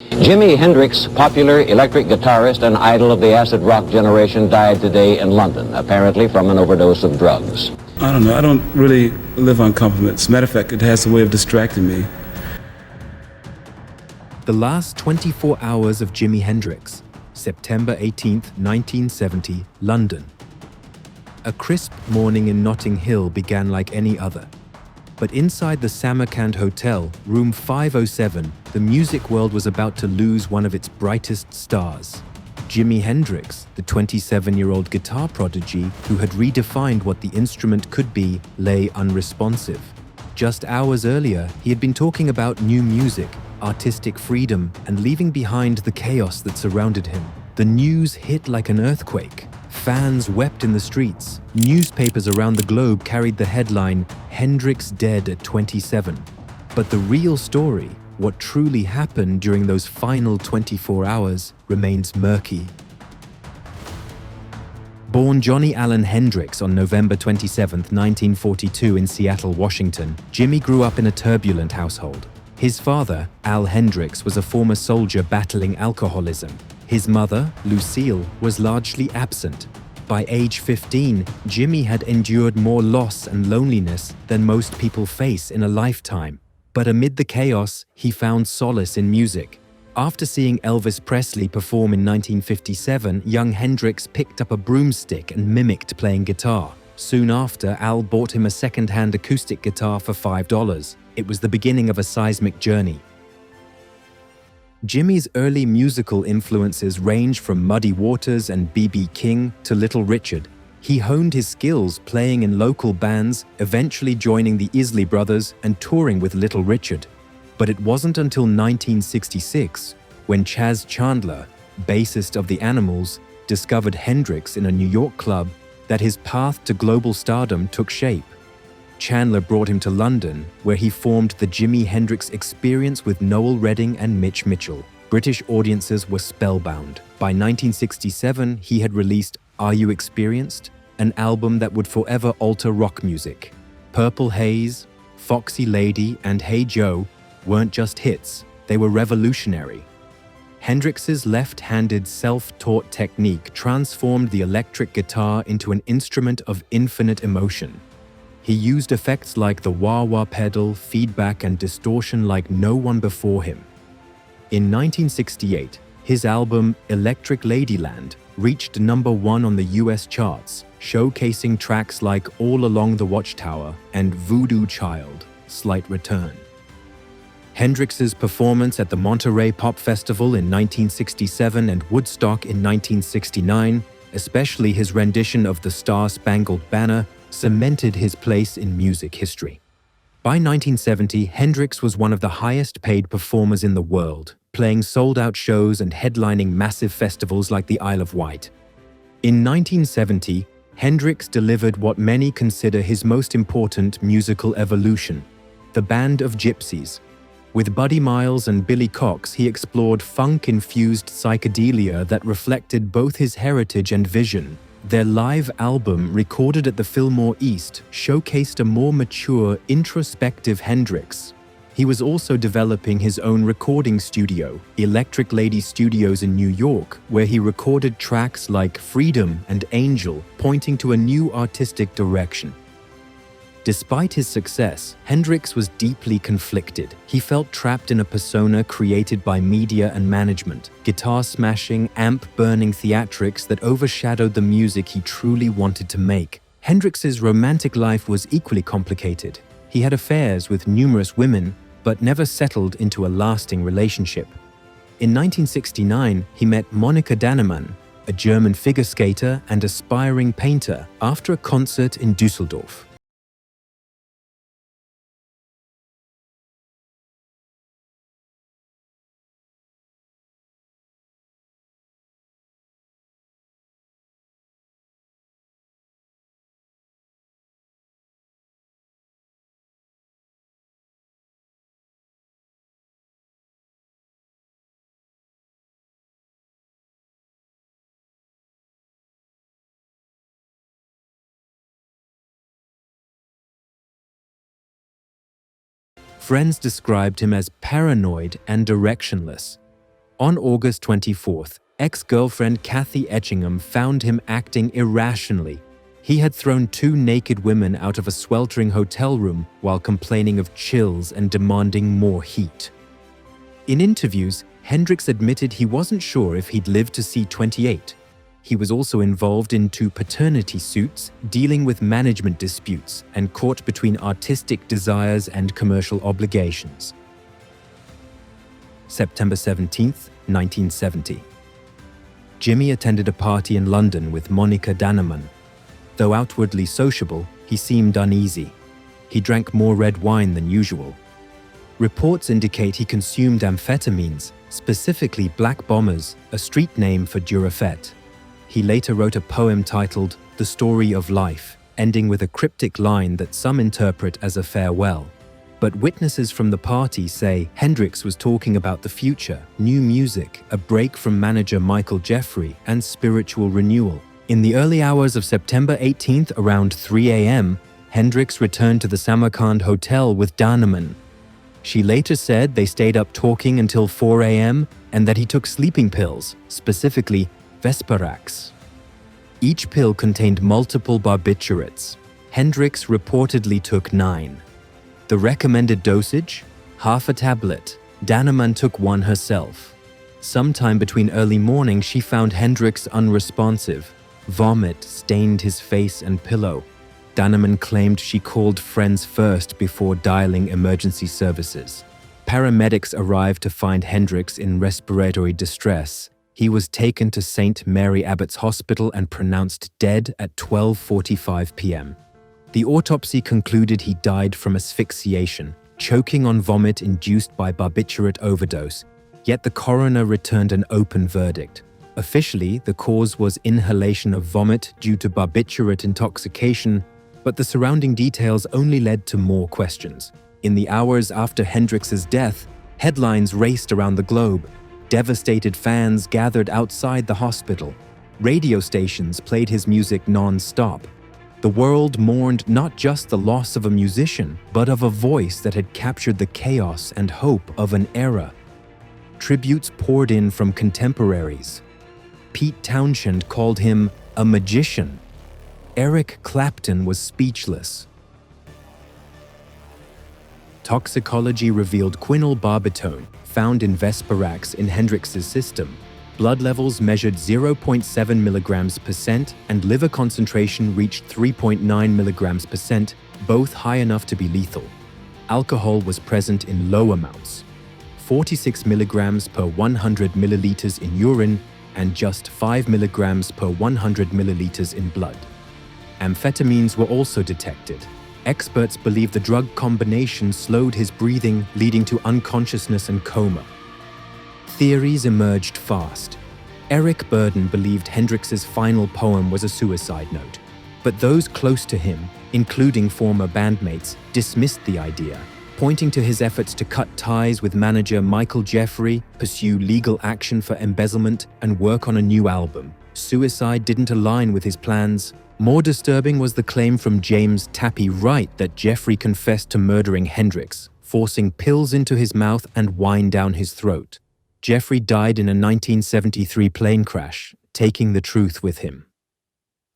Jimi Hendrix, popular electric guitarist and idol of the acid rock generation, died today in London, apparently from an overdose of drugs. I don't know. I don't really live on compliments. Matter of fact, it has a way of distracting me. The last 24 hours of Jimi Hendrix, September 18th, 1970, London. A crisp morning in Notting Hill began like any other. But inside the Samarkand Hotel, room 507, the music world was about to lose one of its brightest stars. Jimi Hendrix, the 27-year-old guitar prodigy who had redefined what the instrument could be, lay unresponsive. Just hours earlier, he had been talking about new music, artistic freedom, and leaving behind the chaos that surrounded him. The news hit like an earthquake. Fans wept in the streets. Newspapers around the globe carried the headline, "Hendrix dead at 27." But the real story, what truly happened during those final 24 hours, remains murky. Born Johnny Allen Hendrix on November 27, 1942 in Seattle, Washington, Jimi grew up in a turbulent household. His father, Al Hendrix, was a former soldier battling alcoholism. His mother, Lucille, was largely absent. By age 15, Jimi had endured more loss and loneliness than most people face in a lifetime. But amid the chaos, he found solace in music. After seeing Elvis Presley perform in 1957, young Hendrix picked up a broomstick and mimicked playing guitar. Soon after, Al bought him a second-hand acoustic guitar for $5. It was the beginning of a seismic journey. Jimi's early musical influences range from Muddy Waters and B.B. King to Little Richard. He honed his skills playing in local bands, eventually joining the Isley Brothers and touring with Little Richard. But it wasn't until 1966, when Chas Chandler, bassist of the Animals, discovered Hendrix in a New York club, that his path to global stardom took shape. Chandler brought him to London, where he formed the Jimi Hendrix Experience with Noel Redding and Mitch Mitchell. British audiences were spellbound. By 1967, he had released Are You Experienced?, an album that would forever alter rock music. Purple Haze, Foxy Lady, and Hey Joe weren't just hits, they were revolutionary. Hendrix's left-handed self-taught technique transformed the electric guitar into an instrument of infinite emotion. He used effects like the wah-wah pedal, feedback, and distortion like no one before him. In 1968, his album Electric Ladyland reached #1 on the US charts, showcasing tracks like All Along the Watchtower and Voodoo Child, Slight Return. Hendrix's performance at the Monterey Pop Festival in 1967 and Woodstock in 1969, especially his rendition of the Star-Spangled Banner, cemented his place in music history. By 1970, Hendrix was one of the highest-paid performers in the world, playing sold-out shows and headlining massive festivals like the Isle of Wight. In 1970, Hendrix delivered what many consider his most important musical evolution, the Band of Gypsies. With Buddy Miles and Billy Cox, he explored funk-infused psychedelia that reflected both his heritage and vision. Their live album, recorded at the Fillmore East, showcased a more mature, introspective Hendrix. He was also developing his own recording studio, Electric Lady Studios in New York, where he recorded tracks like Freedom and Angel, pointing to a new artistic direction. Despite his success, Hendrix was deeply conflicted. He felt trapped in a persona created by media and management, guitar-smashing, amp-burning theatrics that overshadowed the music he truly wanted to make. Hendrix's romantic life was equally complicated. He had affairs with numerous women, but never settled into a lasting relationship. In 1969, he met Monika Dannemann, a German figure skater and aspiring painter, after a concert in Düsseldorf. Friends described him as paranoid and directionless. On August 24th, ex-girlfriend Kathy Etchingham found him acting irrationally. He had thrown 2 naked women out of a sweltering hotel room while complaining of chills and demanding more heat. In interviews, Hendrix admitted he wasn't sure if he'd live to see 28. He was also involved in 2 paternity suits, dealing with management disputes, and caught between artistic desires and commercial obligations. September 17th, 1970. Jimi attended a party in London with Monica Dannemann. Though outwardly sociable, he seemed uneasy. He drank more red wine than usual. Reports indicate he consumed amphetamines, specifically Black Bombers, a street name for Durafet. He later wrote a poem titled The Story of Life, ending with a cryptic line that some interpret as a farewell. But witnesses from the party say Hendrix was talking about the future, new music, a break from manager Michael Jeffrey, and spiritual renewal. In the early hours of September 18th, around 3 a.m., Hendrix returned to the Samarkand Hotel with Dannemann. She later said they stayed up talking until 4 a.m. and that he took sleeping pills, specifically Vesparax. Each pill contained multiple barbiturates. Hendrix reportedly took 9. The recommended dosage? Half a tablet. Dannemann took 1 herself. Sometime between early morning, she found Hendrix unresponsive. Vomit stained his face and pillow. Dannemann claimed she called friends first before dialing emergency services. Paramedics arrived to find Hendrix in respiratory distress. He was taken to St. Mary Abbott's Hospital and pronounced dead at 12:45 p.m. The autopsy concluded he died from asphyxiation, choking on vomit induced by barbiturate overdose, yet the coroner returned an open verdict. Officially, the cause was inhalation of vomit due to barbiturate intoxication, but the surrounding details only led to more questions. In the hours after Hendrix's death, headlines raced around the globe. Devastated fans gathered outside the hospital. Radio stations played his music non-stop. The world mourned not just the loss of a musician, but of a voice that had captured the chaos and hope of an era. Tributes poured in from contemporaries. Pete Townshend called him a magician. Eric Clapton was speechless. Toxicology revealed quinylbarbitone, found in Vesparax in Hendrix's system. Blood levels measured 0.7 mg%, and liver concentration reached 3.9 mg%, both high enough to be lethal. Alcohol was present in low amounts, 46 mg per 100 milliliters in urine and just 5 mg per 100 milliliters in blood. Amphetamines were also detected. Experts believe the drug combination slowed his breathing, leading to unconsciousness and coma. Theories emerged fast. Eric Burden believed Hendrix's final poem was a suicide note, but those close to him, including former bandmates, dismissed the idea, pointing to his efforts to cut ties with manager Michael Jeffrey, pursue legal action for embezzlement, and work on a new album. Suicide didn't align with his plans. More disturbing was the claim from James "Tappy" Wright that Jeffrey confessed to murdering Hendrix, forcing pills into his mouth and wine down his throat. Jeffrey died in a 1973 plane crash, taking the truth with him.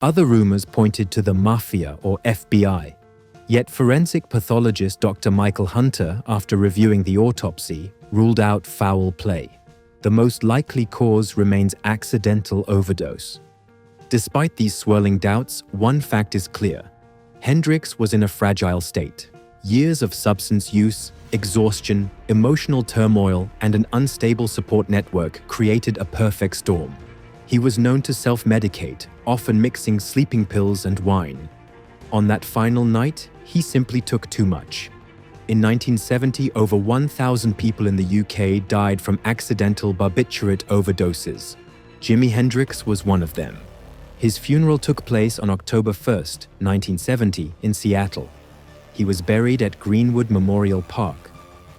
Other rumors pointed to the Mafia or FBI. Yet forensic pathologist Dr. Michael Hunter, after reviewing the autopsy, ruled out foul play. The most likely cause remains accidental overdose. Despite these swirling doubts, one fact is clear. Hendrix was in a fragile state. Years of substance use, exhaustion, emotional turmoil, and an unstable support network created a perfect storm. He was known to self-medicate, often mixing sleeping pills and wine. On that final night, he simply took too much. In 1970, over 1,000 people in the UK died from accidental barbiturate overdoses. Jimi Hendrix was one of them. His funeral took place on October 1st, 1970, in Seattle. He was buried at Greenwood Memorial Park.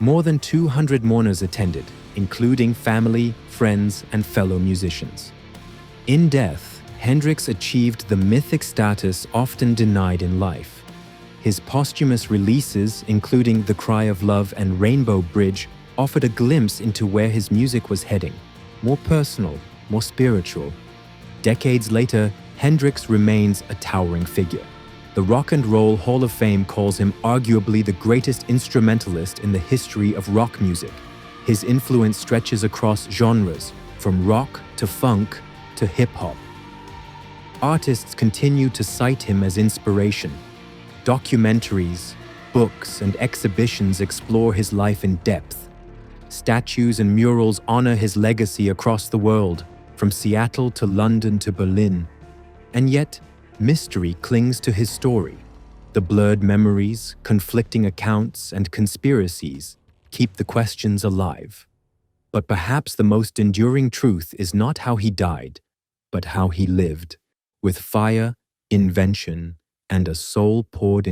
More than 200 mourners attended, including family, friends, and fellow musicians. In death, Hendrix achieved the mythic status often denied in life. His posthumous releases, including The Cry of Love and Rainbow Bridge, offered a glimpse into where his music was heading. more personal, more spiritual. Decades later, Hendrix remains a towering figure. The Rock and Roll Hall of Fame calls him arguably the greatest instrumentalist in the history of rock music. His influence stretches across genres, from rock to funk to hip-hop. Artists continue to cite him as inspiration. Documentaries, books, and exhibitions explore his life in depth. Statues and murals honor his legacy across the world, from Seattle to London to Berlin. And yet, mystery clings to his story. The blurred memories, conflicting accounts, and conspiracies keep the questions alive. But perhaps the most enduring truth is not how he died, but how he lived, with fire, invention, and a soul poured